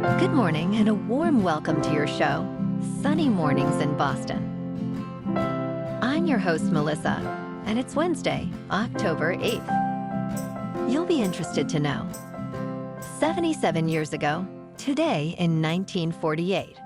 Good morning and a warm welcome to your show, Sunny Mornings in Boston. I'm your host, Melissa, and it's Wednesday, October 8th. You'll be interested to know. 77 years ago, today in 1948,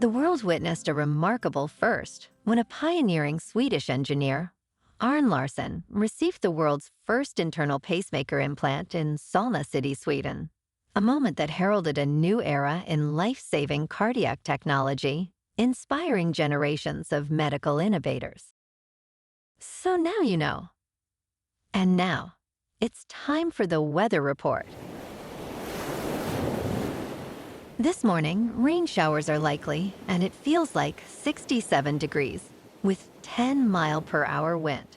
the world witnessed a remarkable first when a pioneering Swedish engineer, Arne Larsson, received the world's first internal pacemaker implant in Solna City, Sweden. A moment that heralded a new era in life-saving cardiac technology, inspiring generations of medical innovators. So now you know. And now, it's time for the weather report. This morning, rain showers are likely, and it feels like 67 degrees, with 10-mile-per-hour wind.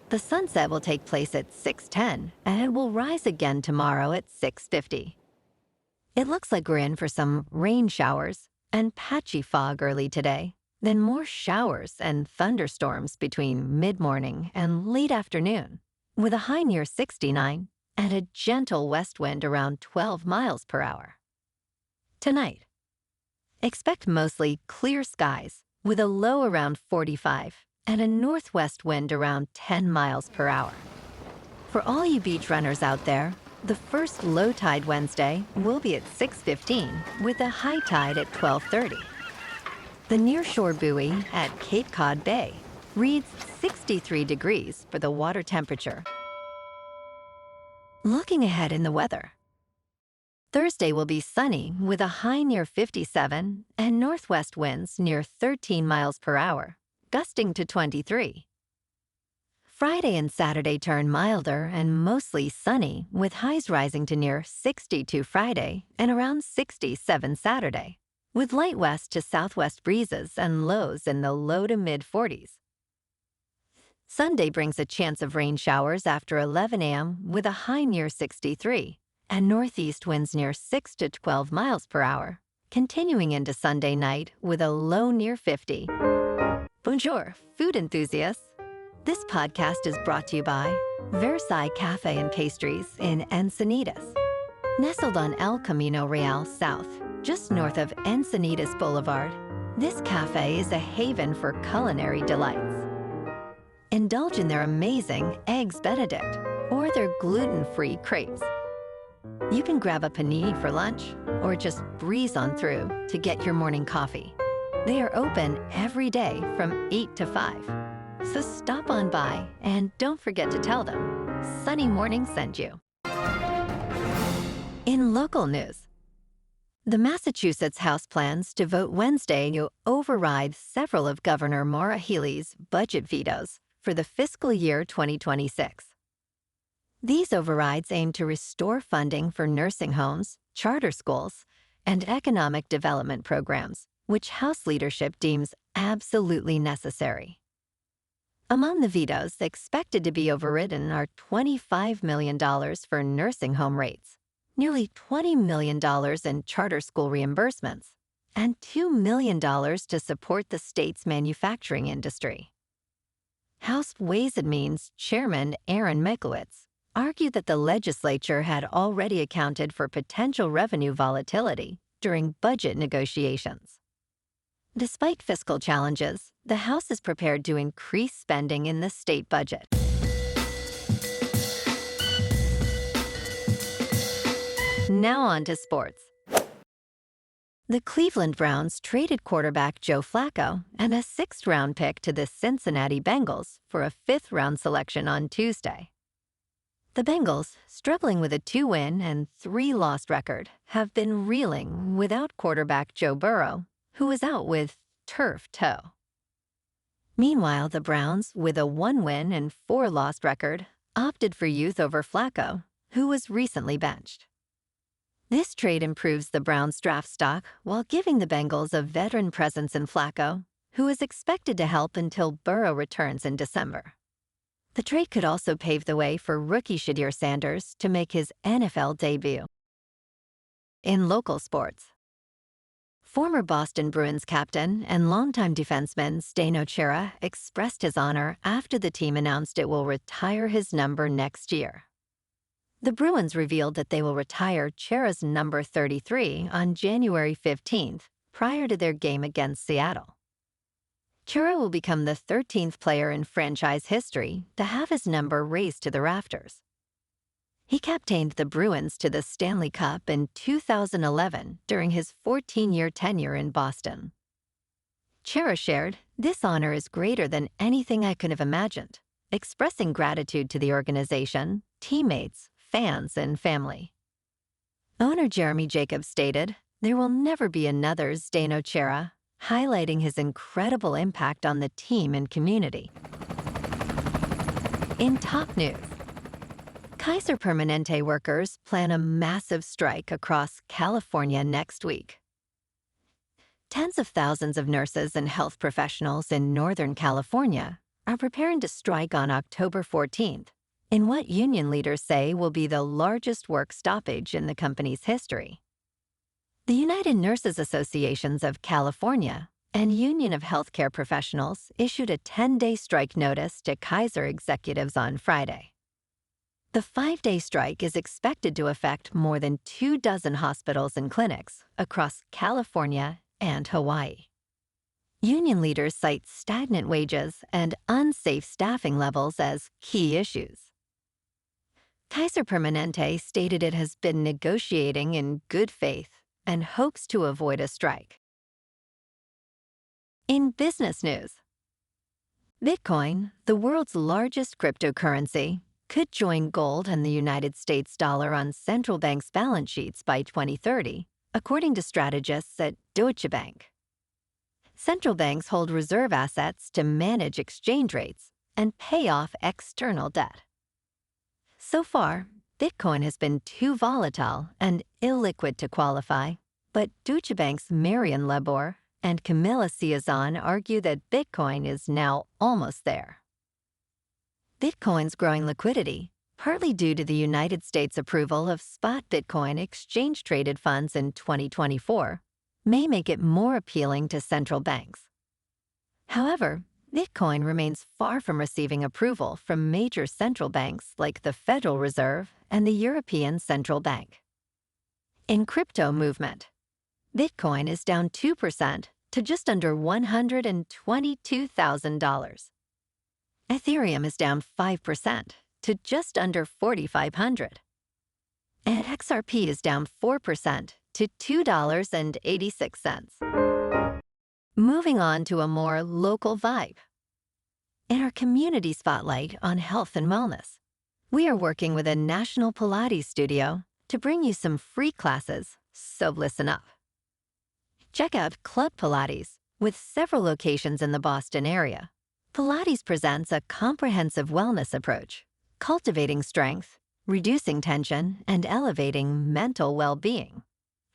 The sunset will take place at 6:10, and it will rise again tomorrow at 6:50. It looks like we're in for some rain showers and patchy fog early today, then more showers and thunderstorms between mid-morning and late afternoon, with a high near 69 and a gentle west wind around 12 miles per hour. Tonight, expect mostly clear skies with a low around 45 and a northwest wind around 10 miles per hour. For all you beach runners out there, the first low tide Wednesday will be at 6:15 with a high tide at 12:30. The nearshore buoy at Cape Cod Bay reads 63 degrees for the water temperature. Looking ahead in the weather, Thursday will be sunny with a high near 57 and northwest winds near 13 miles per hour, gusting to 23. Friday and Saturday turn milder and mostly sunny, with highs rising to near 62 Friday and around 67 Saturday, with light west to southwest breezes and lows in the low to mid-40s. Sunday brings a chance of rain showers after 11 a.m. with a high near 63 and northeast winds near 6 to 12 miles per hour, continuing into Sunday night with a low near 50. Bonjour, food enthusiasts. This podcast is brought to you by Versailles Cafe and Pastries in Encinitas. Nestled on El Camino Real South, just north of Encinitas Boulevard, this cafe is a haven for culinary delights. Indulge in their amazing Eggs Benedict or their gluten-free crepes. You can grab a panini for lunch or just breeze on through to get your morning coffee. They are open every day from 8 to 5. So stop on by and don't forget to tell them Sunny Morning sent you. In local news, the Massachusetts House plans to vote Wednesday to override several of Governor Maura Healey's budget vetoes for the fiscal year 2026. These overrides aim to restore funding for nursing homes, charter schools, and economic development programs, which House leadership deems absolutely necessary. Among the vetoes expected to be overridden are $25 million for nursing home rates, nearly $20 million in charter school reimbursements, and $2 million to support the state's manufacturing industry. House Ways and Means Chairman Aaron Mikowitz argued that the legislature had already accounted for potential revenue volatility during budget negotiations. Despite fiscal challenges, the House is prepared to increase spending in the state budget. Now on to sports. The Cleveland Browns traded quarterback Joe Flacco and a sixth-round pick to the Cincinnati Bengals for a fifth-round selection on Tuesday. The Bengals, struggling with a 2-win and 3-loss record, have been reeling without quarterback Joe Burrow, who is out with turf toe. Meanwhile, the Browns, with a 1-win and 4-loss record, opted for youth over Flacco, who was recently benched. This trade improves the Browns' draft stock while giving the Bengals a veteran presence in Flacco, who is expected to help until Burrow returns in December. The trade could also pave the way for rookie Shadir Sanders to make his NFL debut. In local sports, former Boston Bruins captain and longtime defenseman Zdeno Chara expressed his honor after the team announced it will retire his number next year. The Bruins revealed that they will retire Chara's number 33 on January 15th, prior to their game against Seattle. Chara will become the 13th player in franchise history to have his number raised to the rafters. He captained the Bruins to the Stanley Cup in 2011 during his 14-year tenure in Boston. Chara shared, "This honor is greater than anything I could have imagined," expressing gratitude to the organization, teammates, fans, and family. Owner Jeremy Jacobs stated, "There will never be another Zdeno Chara," highlighting his incredible impact on the team and community. In top news, Kaiser Permanente workers plan a massive strike across California next week. Tens of thousands of nurses and health professionals in Northern California are preparing to strike on October 14th in what union leaders say will be the largest work stoppage in the company's history. The United Nurses Associations of California and Union of Healthcare Professionals issued a 10-day strike notice to Kaiser executives on Friday. The 5-day strike is expected to affect more than 24 hospitals and clinics across California and Hawaii. Union leaders cite stagnant wages and unsafe staffing levels as key issues. Kaiser Permanente stated it has been negotiating in good faith and hopes to avoid a strike. In business news, Bitcoin, the world's largest cryptocurrency, could join gold and the United States dollar on central banks' balance sheets by 2030, according to strategists at Deutsche Bank. Central banks hold reserve assets to manage exchange rates and pay off external debt. So far, Bitcoin has been too volatile and illiquid to qualify, but Deutsche Bank's Marion Lebor and Camilla Ciazon argue that Bitcoin is now almost there. Bitcoin's growing liquidity, partly due to the United States' approval of spot Bitcoin exchange-traded funds in 2024, may make it more appealing to central banks. However, Bitcoin remains far from receiving approval from major central banks like the Federal Reserve and the European Central Bank. In crypto movement, Bitcoin is down 2% to just under $122,000. Ethereum is down 5% to just under $4,500. And XRP is down 4% to $2.86. Moving on to a more local vibe. In our community spotlight on health and wellness, we are working with a national Pilates studio to bring you some free classes, so listen up. Check out Club Pilates, with several locations in the Boston area. Pilates presents a comprehensive wellness approach, cultivating strength, reducing tension, and elevating mental well-being.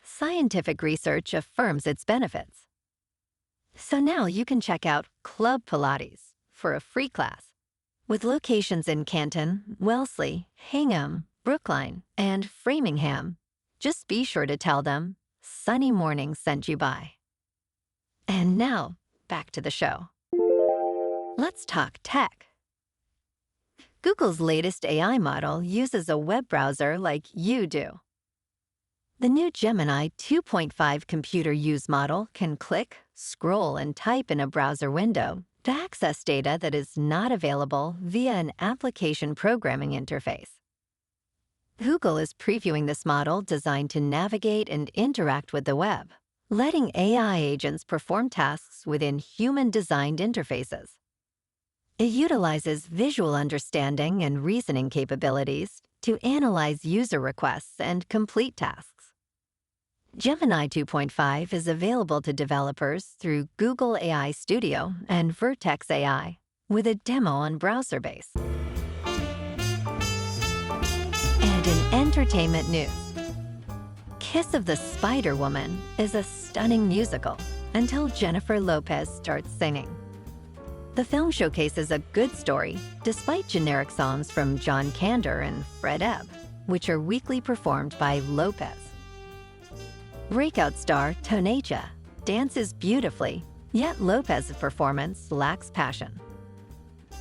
Scientific research affirms its benefits. So now you can check out Club Pilates for a free class. With locations in Canton, Wellesley, Hingham, Brookline, and Framingham, just be sure to tell them Sunny Morning sent you by. And now, back to the show. Let's talk tech. Google's latest AI model uses a web browser like you do. The new Gemini 2.5 computer use model can click, scroll, and type in a browser window to access data that is not available via an application programming interface. Google is previewing this model designed to navigate and interact with the web, letting AI agents perform tasks within human-designed interfaces. It utilizes visual understanding and reasoning capabilities to analyze user requests and complete tasks. Gemini 2.5 is available to developers through Google AI Studio and Vertex AI, with a demo on BrowserBase. And in entertainment news, Kiss of the Spider Woman is a stunning musical until Jennifer Lopez starts singing. The film showcases a good story, despite generic songs from John Kander and Fred Ebb, which are weekly performed by Lopez. Breakout star Tonecha dances beautifully, yet Lopez's performance lacks passion.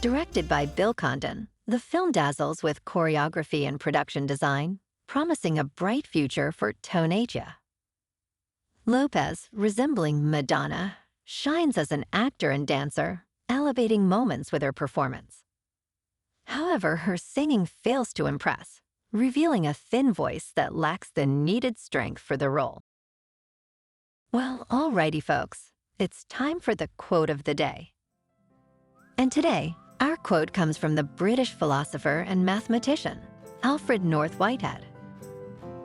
Directed by Bill Condon, The film dazzles with choreography and production design, promising a bright future for Tonagia. Lopez, resembling Madonna, shines as an actor and dancer, elevating moments with her performance. However, her singing fails to impress, revealing a thin voice that lacks the needed strength for the role. Well, alrighty folks, it's time for the quote of the day. And today, our quote comes from the British philosopher and mathematician, Alfred North Whitehead.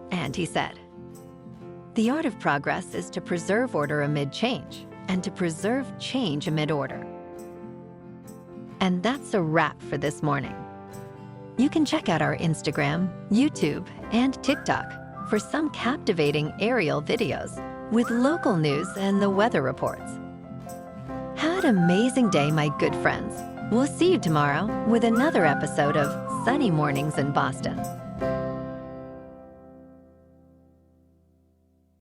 And he said, "The art of progress is to preserve order amid change, and to preserve change amid order." And that's a wrap for this morning. You can check out our Instagram, YouTube, and TikTok for some captivating aerial videos with local news and the weather reports. Have an amazing day, my good friends. We'll see you tomorrow with another episode of Sunny Mornings in Boston.